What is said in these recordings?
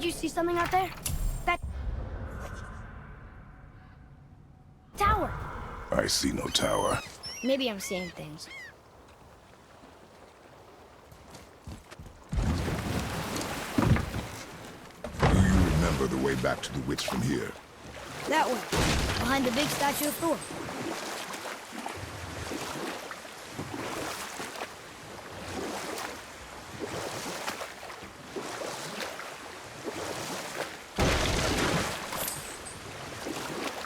Did you see something out there? That tower. I see no tower. Maybe I'm seeing things. Do you remember the way back to the witch from here? That way, behind the big statue of Thor.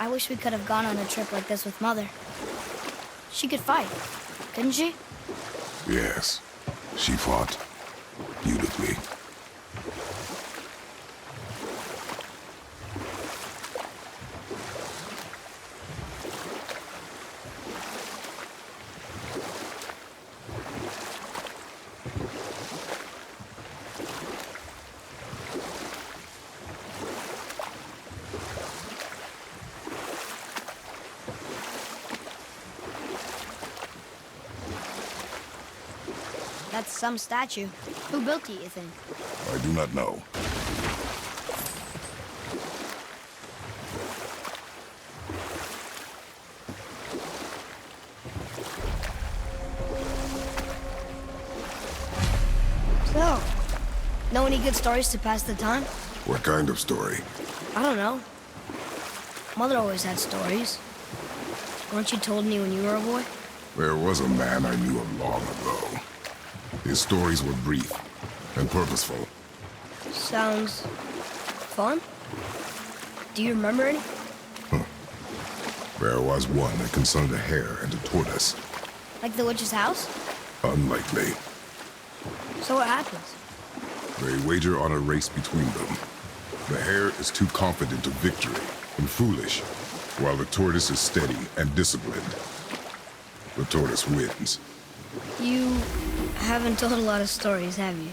I wish we could have gone on a trip like this with Mother. She could fight, couldn't she? Yes. She fought beautifully. That's some statue. Who built it, you think? I do not know. So, know any good stories to pass the time? What kind of story? I don't know. Mother always had stories. Weren't you told any when you were a boy? There was a man I knew of long ago. His stories were brief and purposeful. Sounds fun. Do you remember any? There was one that concerned a hare and a tortoise. Like the witch's house? Unlikely. So what happens? They wager on a race between them. The hare is too confident of victory and foolish, while the tortoise is steady and disciplined. The tortoise wins. You haven't told a lot of stories, have you?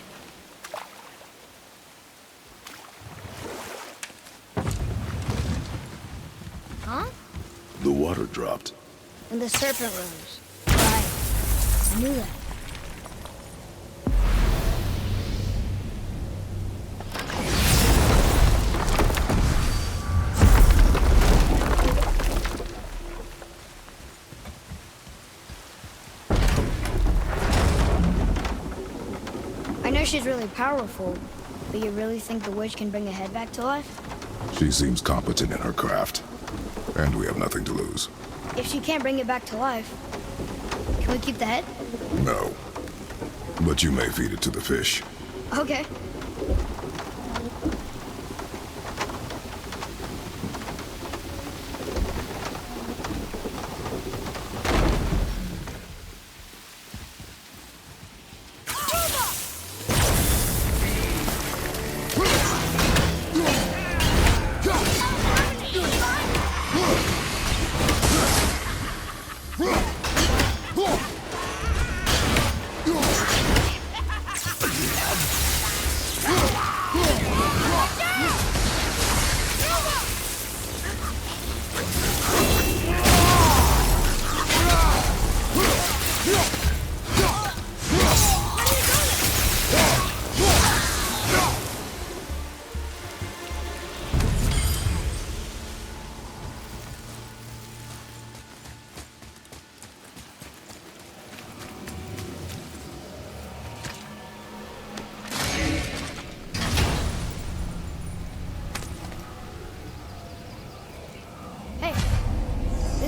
Huh? The water dropped. And the serpent rose. Right. I knew that. I know she's really powerful, but you really think the witch can bring a head back to life? She seems competent in her craft, and we have nothing to lose. If she can't bring it back to life, can we keep the head? No. But you may feed it to the fish. Okay.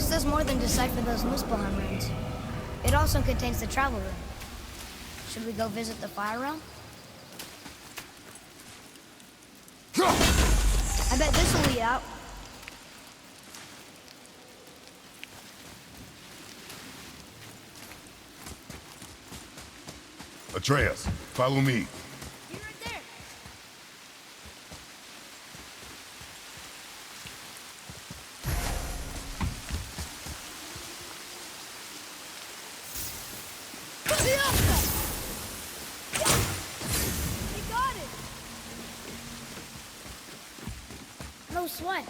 Does more than decipher those Muspelheim runes. It also contains the travel rune. Should we go visit the fire realm? I bet this will lead out. Atreus, follow me. You're right there. No sweat.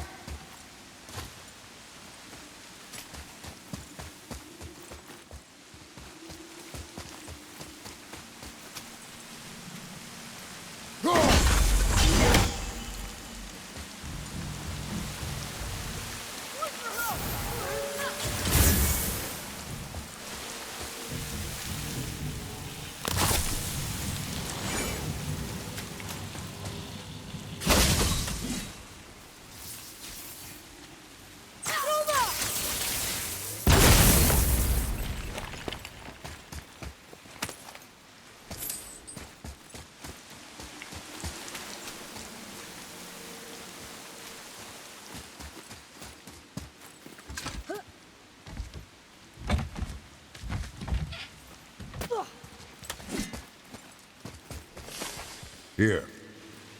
Here.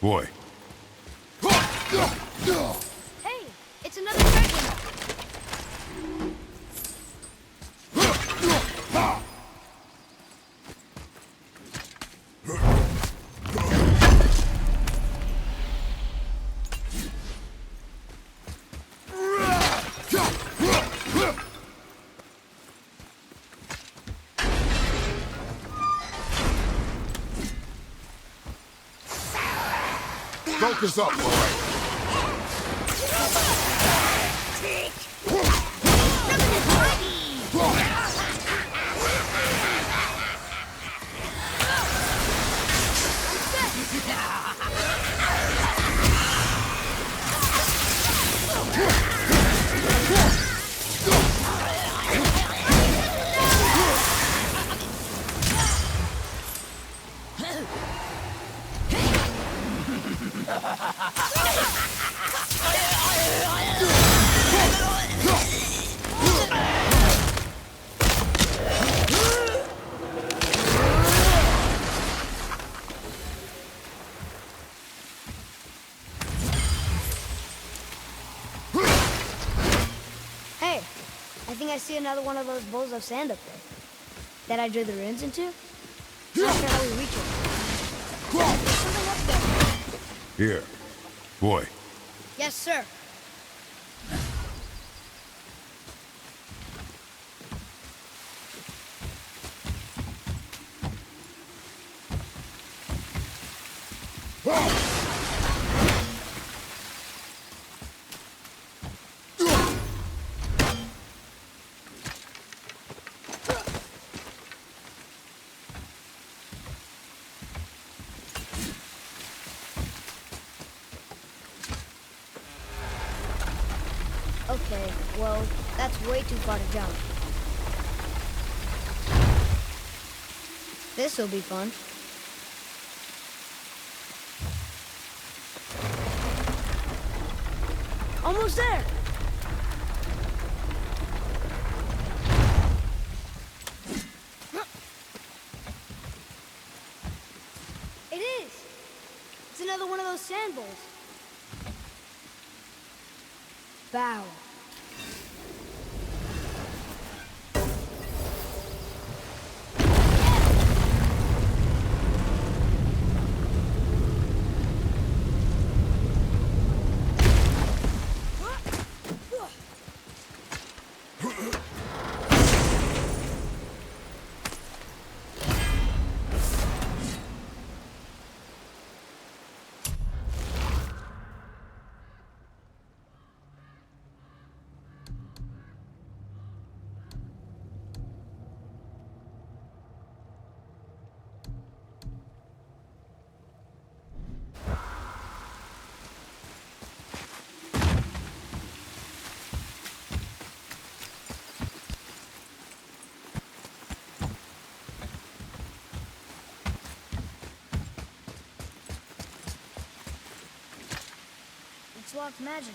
Boy. Hey, it's another dragon! Focus up, boy. Hey, I think I see another one of those bowls of sand up there. That I drew the runes into? Not sure how we reach it. There's something up there. Here. Boy. Yes, sir. Okay, well, that's way too far to jump. This'll be fun. Almost there! It is! It's another one of those sand bowls. Bow. It's locked magically.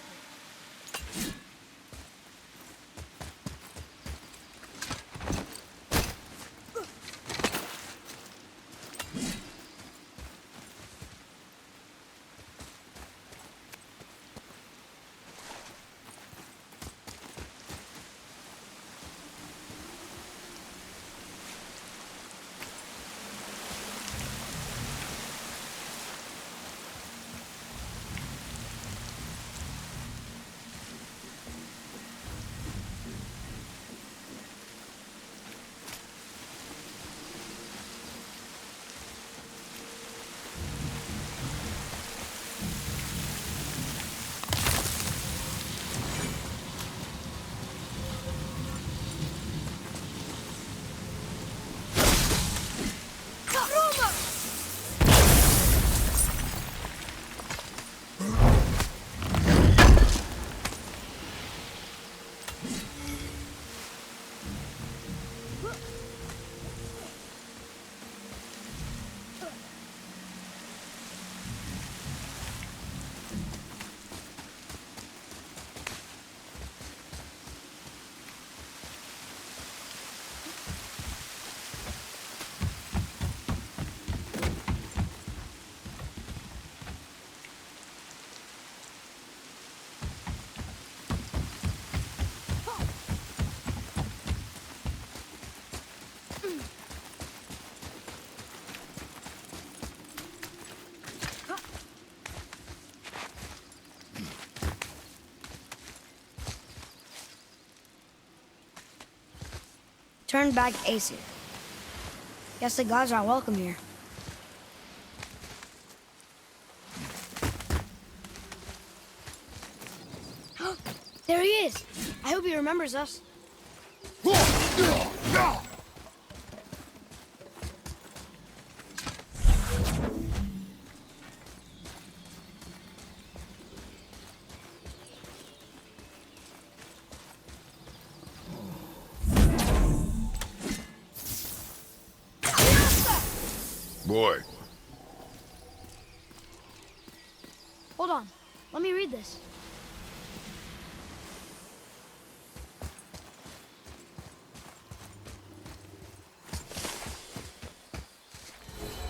turned back Aesir. Guess the gods aren't welcome here. There he is! I hope he remembers us. Boy. Hold on. Let me read this.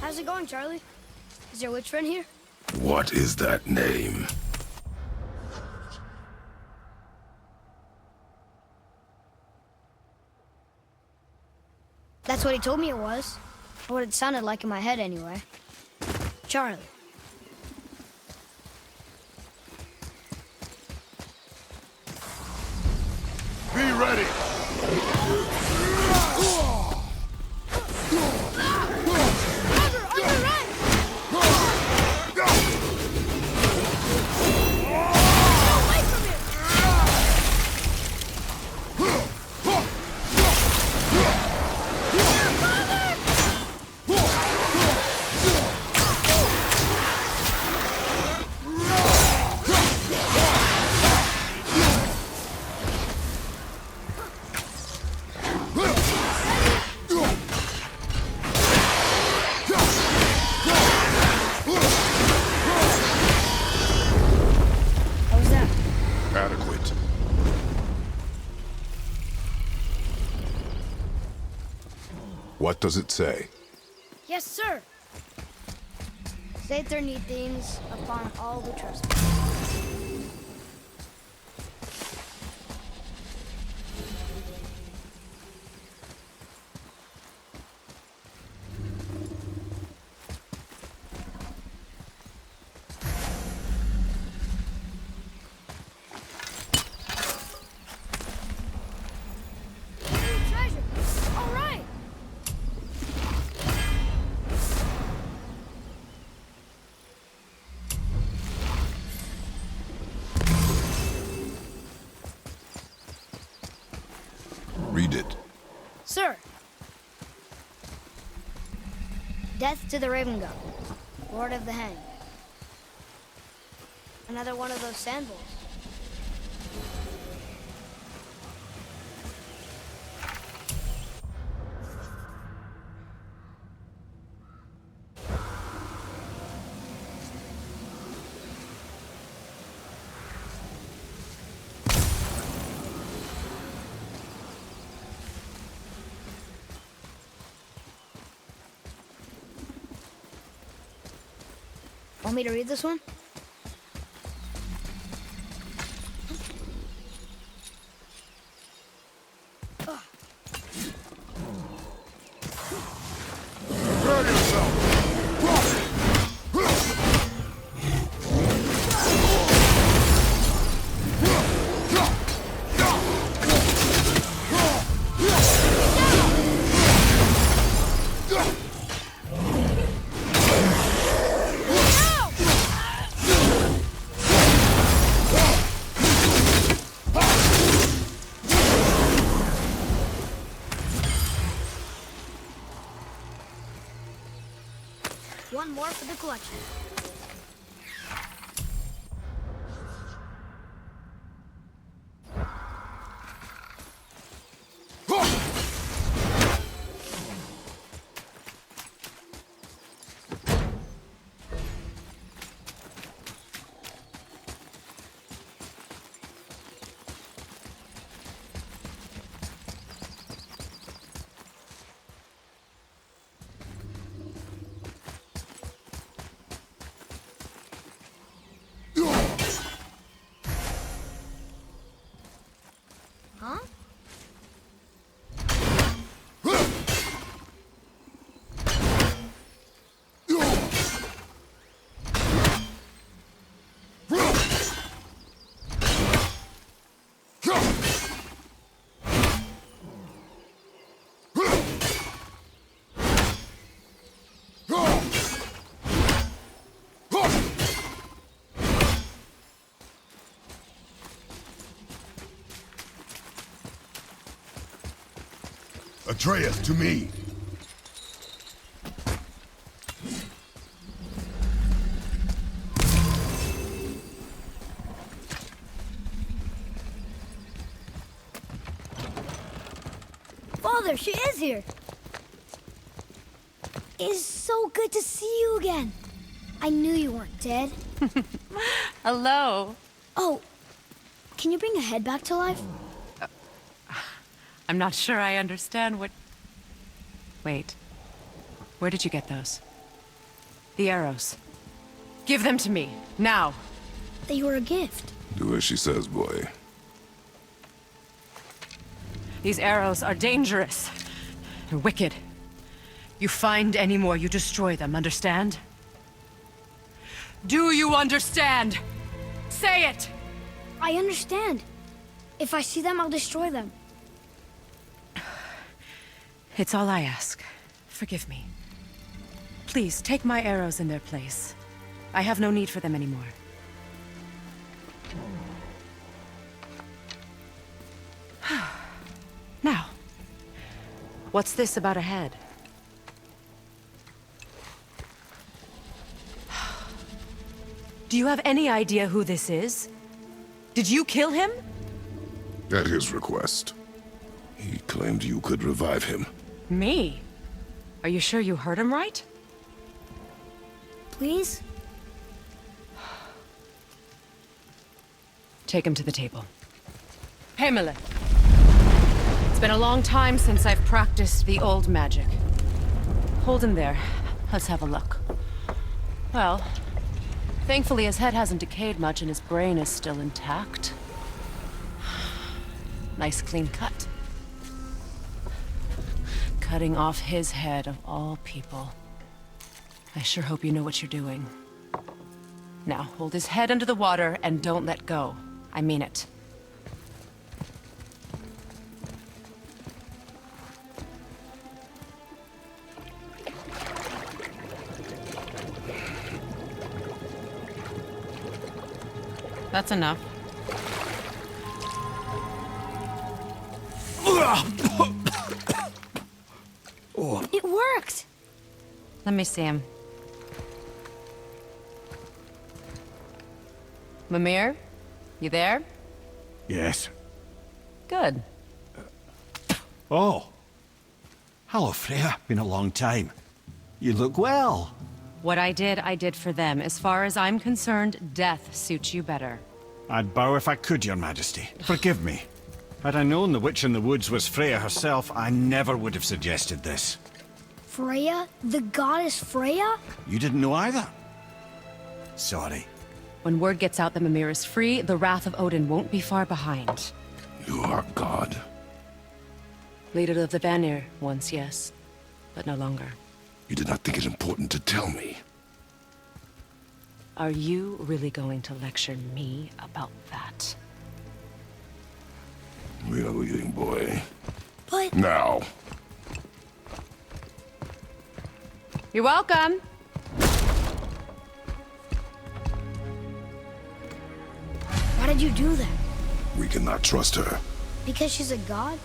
How's it going, Charlie? Is your witch friend here? What is that name? That's what he told me it was. Or what it sounded like in my head, anyway. Charlie. Be ready! Adequate. What does it say? Yes, sir. Satyr need things upon all who trust me. Treasure! All right! Read it. Sir. Death to the Raven God, Lord of the Hanged. Another one of those sand bowls. Want me to read this one? Prepare yourself! One more for the collection. Huh? Atreus, to me! Father, she is here! It's so good to see you again. I knew you weren't dead. Hello. Oh, can you bring a head back to life? I'm not sure I understand what... Wait. Where did you get those? The arrows. Give them to me, now. They were a gift. Do as she says, boy. These arrows are dangerous. They're wicked. You find any more, you destroy them, understand? Do you understand? Say it! I understand. If I see them, I'll destroy them. It's all I ask. Forgive me. Please, take my arrows in their place. I have no need for them anymore. Now, what's this about a head? Do you have any idea who this is? Did you kill him? At his request. He claimed you could revive him. Me? Are you sure you heard him right? Please? Take him to the table. Himmler! It's been a long time since I've practiced the old magic. Hold him there. Let's have a look. Well, thankfully his head hasn't decayed much and his brain is still intact. Nice clean cut. Cutting off his head of all people. I sure hope you know what you're doing. Now, hold his head under the water and don't let go. I mean it. That's enough. It worked! Let me see him. Mimir? You there? Yes. Good. Oh. Hello, Freya. Been a long time. You look well. What I did for them. As far as I'm concerned, death suits you better. I'd bow if I could, Your Majesty. Forgive me. Had I known the witch in the woods was Freya herself, I never would have suggested this. Freya? The goddess Freya? You didn't know either? Sorry. When word gets out that Mimir is free, the wrath of Odin won't be far behind. You are God. Leader of the Vanir, once yes, but no longer. You did not think it important to tell me. Are you really going to lecture me about that? We are leaving, boy. But... Now. You're welcome. Why did you do that? We cannot trust her. Because she's a god?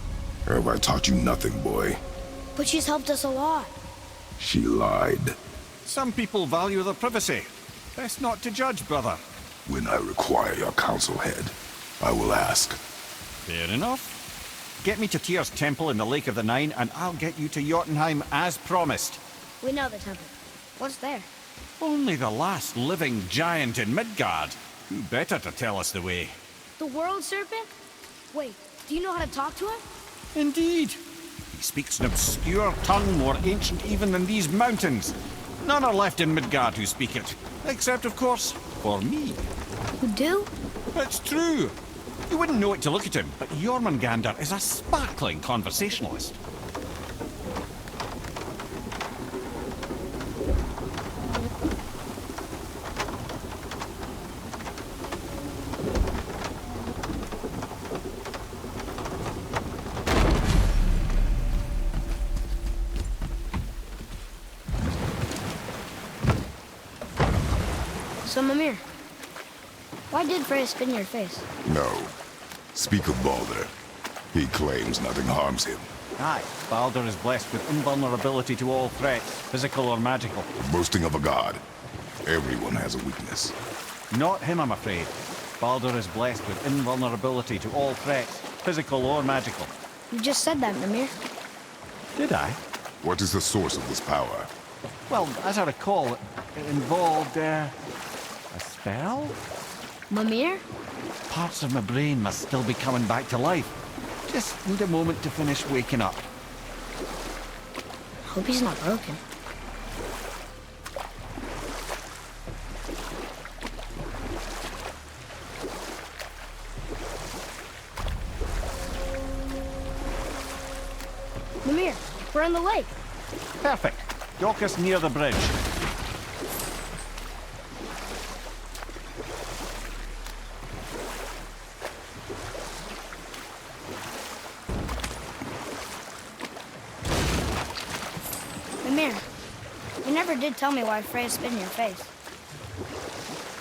Have I taught you nothing, boy? But she's helped us a lot. She lied. Some people value their privacy. Best not to judge, brother. When I require your council head, I will ask. Fair enough. Get me to Tyr's temple in the Lake of the Nine, and I'll get you to Jotunheim as promised. We know the temple. What's there? Only the last living giant in Midgard. Who better to tell us the way? The world serpent? Wait, do you know how to talk to him? Indeed. He speaks an obscure tongue more ancient even than these mountains. None are left in Midgard who speak it. Except, of course, for me. You do? It's true. You wouldn't know it to look at him, but Jormungandr is a sparkling conversationalist. So, Mimir, why did Freya spit in your face? No. Speak of Balder. He claims nothing harms him. Aye, Baldur is blessed with invulnerability to all threats, physical or magical. Boasting of a god. Everyone has a weakness. Not him, I'm afraid. Baldur is blessed with invulnerability to all threats, physical or magical. You just said that, Mimir. Did I? What is the source of this power? Well, as I recall, it involved, a spell? Mimir? Parts of my brain must still be coming back to life. Just need a moment to finish waking up. Hope he's not broken. Mimir, we're on the lake. Perfect. Dock us near the bridge. Mimir, you never did tell me why Freya spit in your face.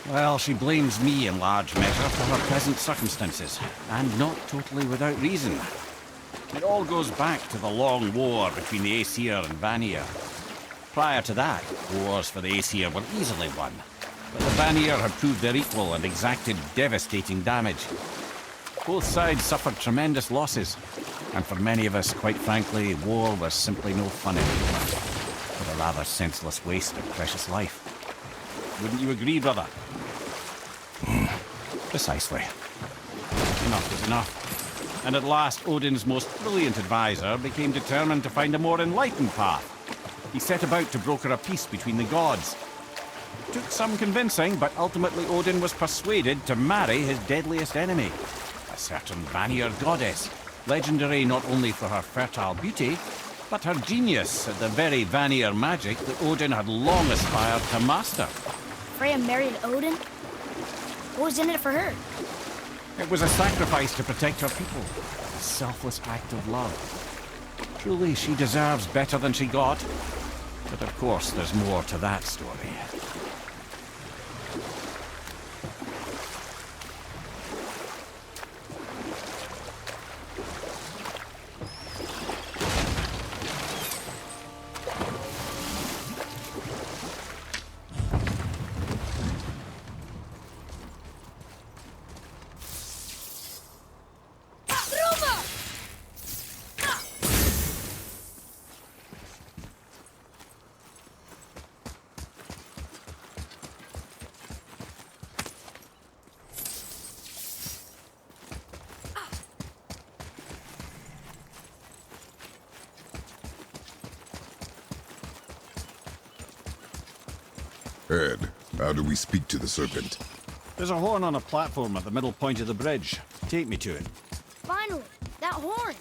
Well, she blames me in large measure for her present circumstances, and not totally without reason. It all goes back to the long war between the Aesir and Vanir. Prior to that, wars for the Aesir were easily won, but the Vanir had proved their equal and exacted devastating damage. Both sides suffered tremendous losses, and for many of us, quite frankly, war was simply no fun anymore, but a rather senseless waste of precious life. Wouldn't you agree, brother? Precisely. Enough is enough. And at last, Odin's most brilliant advisor became determined to find a more enlightened path. He set about to broker a peace between the gods. It took some convincing, but ultimately Odin was persuaded to marry his deadliest enemy, a certain Vanir goddess, legendary not only for her fertile beauty, but her genius at the very Vanir magic that Odin had long aspired to master. Freya married Odin? What was in it for her? It was a sacrifice to protect her people, a selfless act of love. Truly, she deserves better than she got. But of course, there's more to that story. Ed, how do we speak to the serpent? There's a horn on a platform at the middle point of the bridge. Take me to it. Finally, that horn.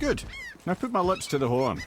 Good. Now put my lips to the horn.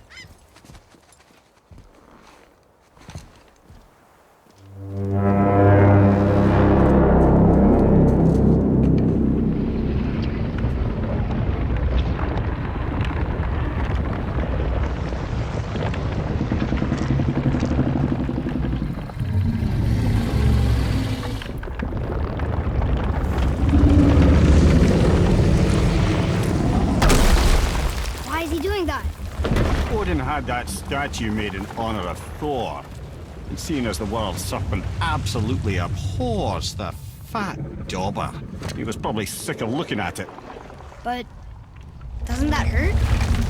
Why is he doing that? Odin had that statue made in honor of Thor. And seeing as the world serpent absolutely abhors the fat dauber, he was probably sick of looking at it. But doesn't that hurt?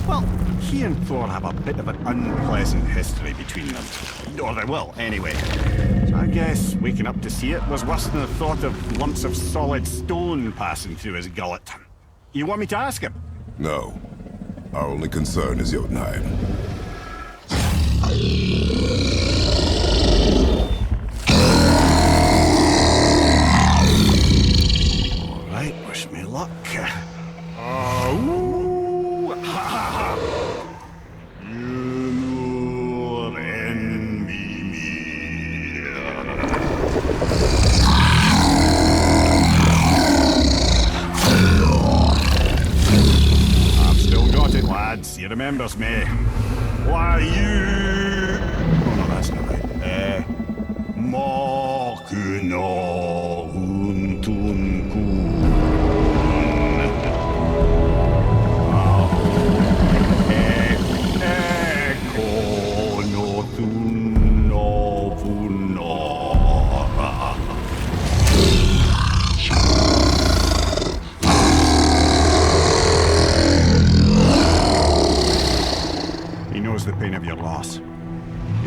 Well, he and Thor have a bit of an unpleasant history between them. Or they will, anyway. So I guess waking up to see it was worse than the thought of lumps of solid stone passing through his gullet. You want me to ask him? No. Our only concern is Jotunheim. All right, wish me luck. Ooh, ha, ha, ha. Mimir and Mimir. I've still got it, lads. He remembers me. Why, you... Oh, no, that's not right.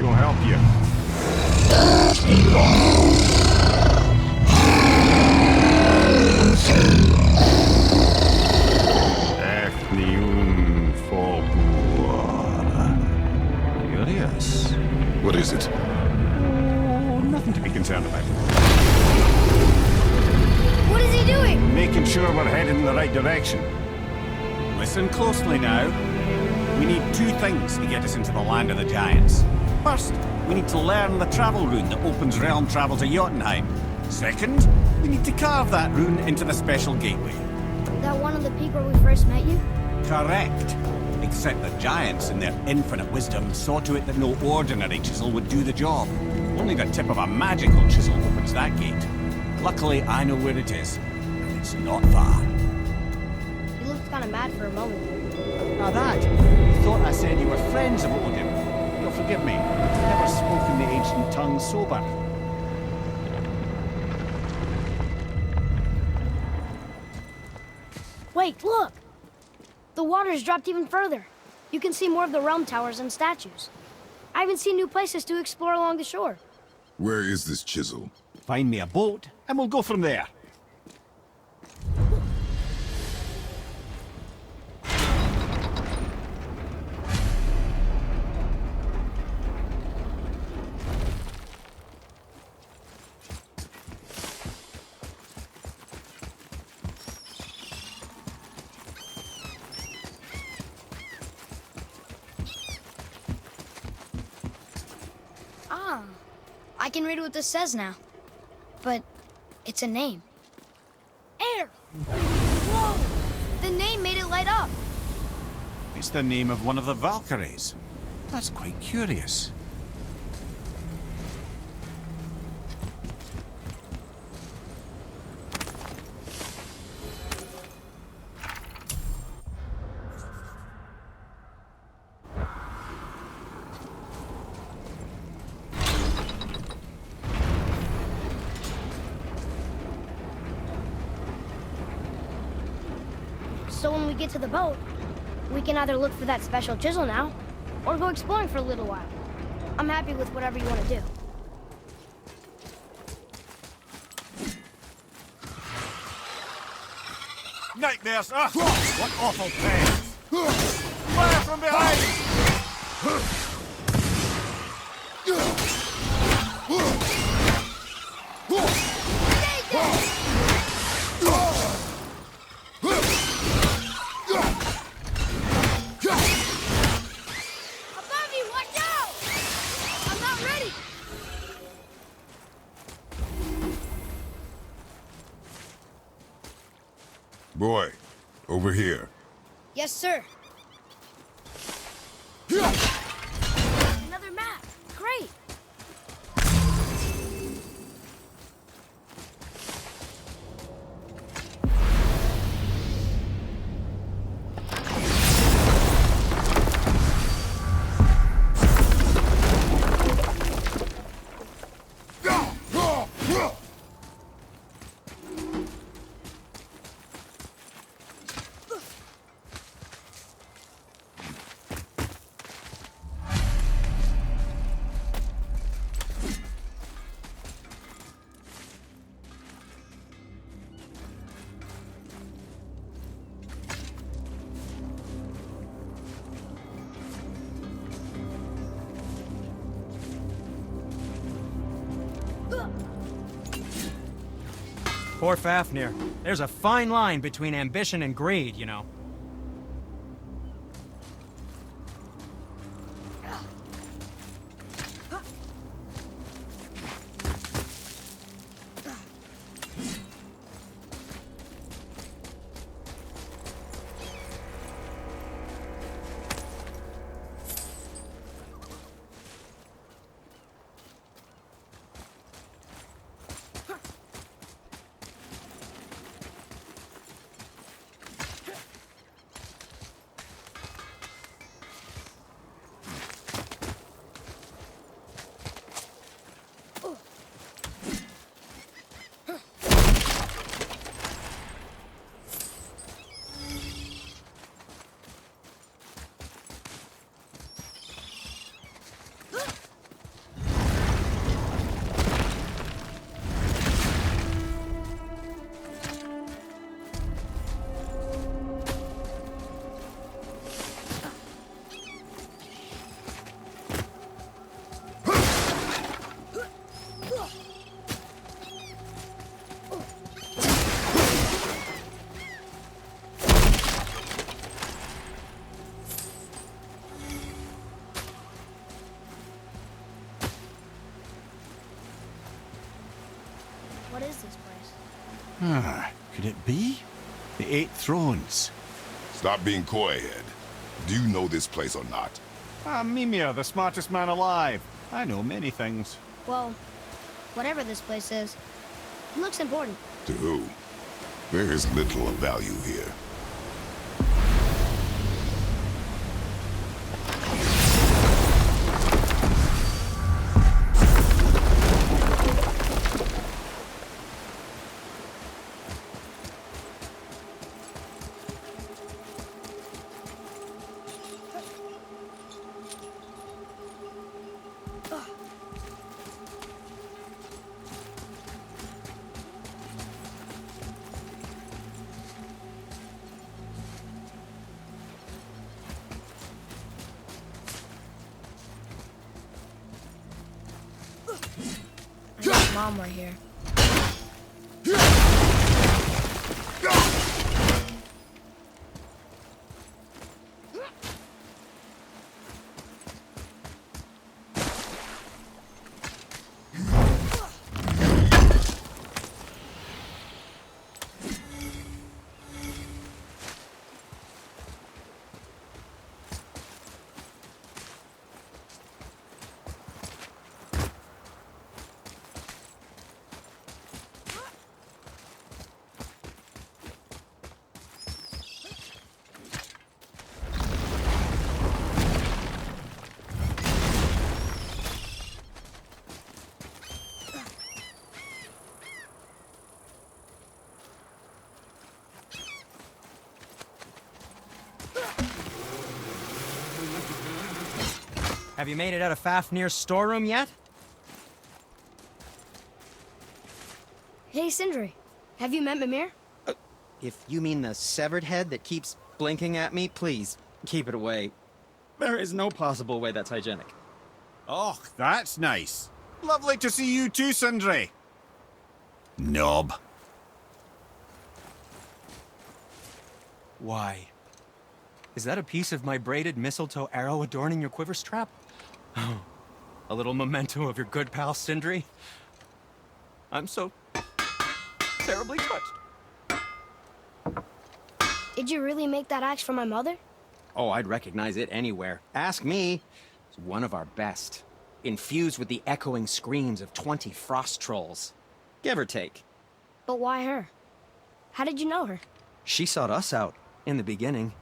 It'll help you. Curious. What is it? Oh, nothing to be concerned about. What is he doing? Making sure we're headed in the right direction. Listen closely now. We need two things to get us into the land of the giants. First, we need to learn the travel rune that opens realm travel to Jotunheim. Second, we need to carve that rune into the special gateway. That one on the peak where we first met you? Correct. Except the giants, in their infinite wisdom, saw to it that no ordinary chisel would do the job. Only the tip of a magical chisel opens that gate. Luckily, I know where it is, and it's not far. You looked kind of mad for a moment. Now that, you thought I said you were friends of Odin. You'll forgive me. I've never spoken the ancient tongue sober. Wait, look! The water's dropped even further. You can see more of the realm towers and statues. I even see new places to explore along the shore. Where is this chisel? Find me a boat, and we'll go from there. Ah, I can read what this says now. But it's a name. Air! Whoa! The name made it light up. It's the name of one of the Valkyries. That's quite curious. So when we get to the boat, we can either look for that special chisel now, or go exploring for a little while. I'm happy with whatever you want to do. Nightmares! Ah! What awful pain! Fire from behind! Above you, watch out! I'm not ready! Boy, over here. Yes, sir. Another map. Great. Poor Fafnir. There's a fine line between ambition and greed, you know. What is this place? Could it be? The 8 Thrones. Stop being coy, Ed. Do you know this place or not? I'm Mimir, the smartest man alive. I know many things. Well, whatever this place is, it looks important. To who? There is little of value here. I wish Mom were here. Have you made it out of Fafnir's storeroom yet? Hey, Sindri. Have you met Mimir? If you mean the severed head that keeps blinking at me, please, keep it away. There is no possible way that's hygienic. Oh, that's nice. Lovely to see you too, Sindri. Knob. Why? Is that a piece of my braided mistletoe arrow adorning your quiver strap? Oh, a little memento of your good pal Sindri? I'm so terribly touched. Did you really make that axe for my mother? Oh, I'd recognize it anywhere. Ask me. It's one of our best. Infused with the echoing screams of 20 frost trolls. Give or take. But why her? How did you know her? She sought us out in the beginning.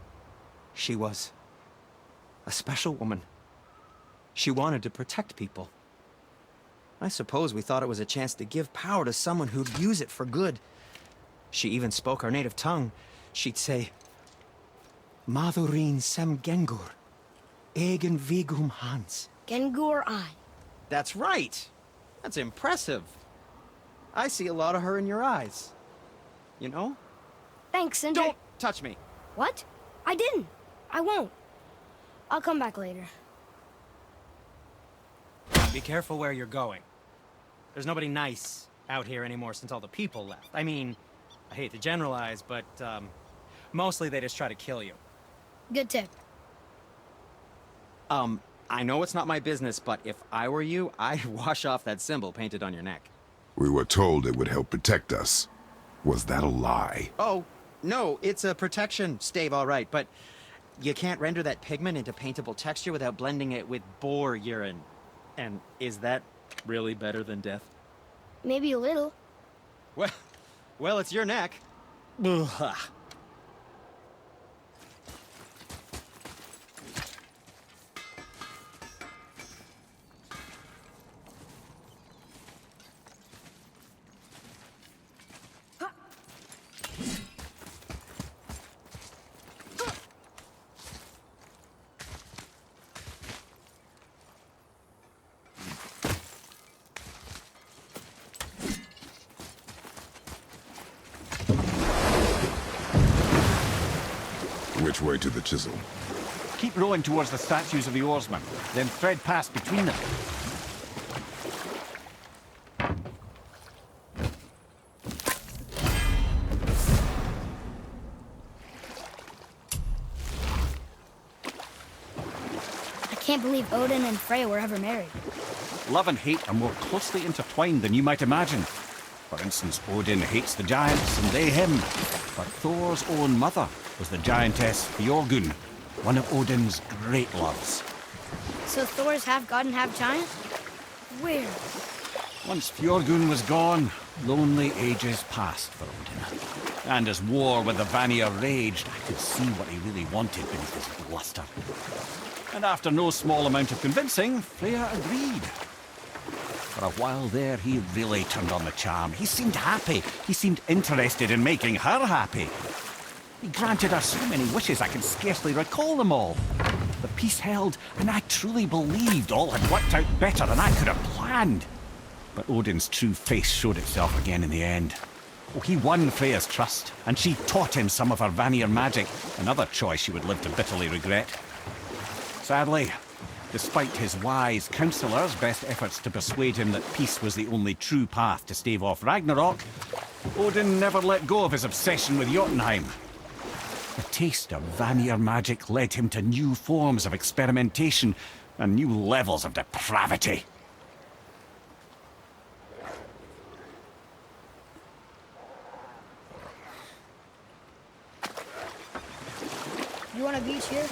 She was a special woman. She wanted to protect people. I suppose we thought it was a chance to give power to someone who'd use it for good. She even spoke our native tongue. She'd say, Madurin sem gengur, egen vigum hans. Gengur I. That's right. That's impressive. I see a lot of her in your eyes. You know? Thanks, Sindri. Don't touch me. What? I didn't. I won't. I'll come back later. Be careful where you're going. There's nobody nice out here anymore since all the people left. I mean, I hate to generalize, but, mostly they just try to kill you. Good tip. I know it's not my business, but if I were you, I'd wash off that symbol painted on your neck. We were told it would help protect us. Was that a lie? Oh, no, it's a protection stave, all right, but you can't render that pigment into paintable texture without blending it with boar urine. And is that really better than death? Maybe a little. Well, it's your neck. Ugh. Which way to the chisel? Keep rowing towards the statues of the oarsmen, then thread past between them. I can't believe Odin and Freya were ever married. Love and hate are more closely intertwined than you might imagine. For instance, Odin hates the giants and they him. But Thor's own mother was the giantess Fjorgun, one of Odin's great loves. So Thor's half god and half giant? Weird. Once Fjorgun was gone, lonely ages passed for Odin. And as war with the Vanir raged, I could see what he really wanted beneath his bluster. And after no small amount of convincing, Freya agreed. For a while there, he really turned on the charm. He seemed happy. He seemed interested in making her happy. He granted her so many wishes I can scarcely recall them all. The peace held, and I truly believed all had worked out better than I could have planned. But Odin's true face showed itself again in the end. Oh, he won Freya's trust, and she taught him some of her Vanir magic, another choice she would live to bitterly regret. Sadly, despite his wise counselors' best efforts to persuade him that peace was the only true path to stave off Ragnarok, Odin never let go of his obsession with Jotunheim. The taste of Vanir magic led him to new forms of experimentation and new levels of depravity. You want a beach here?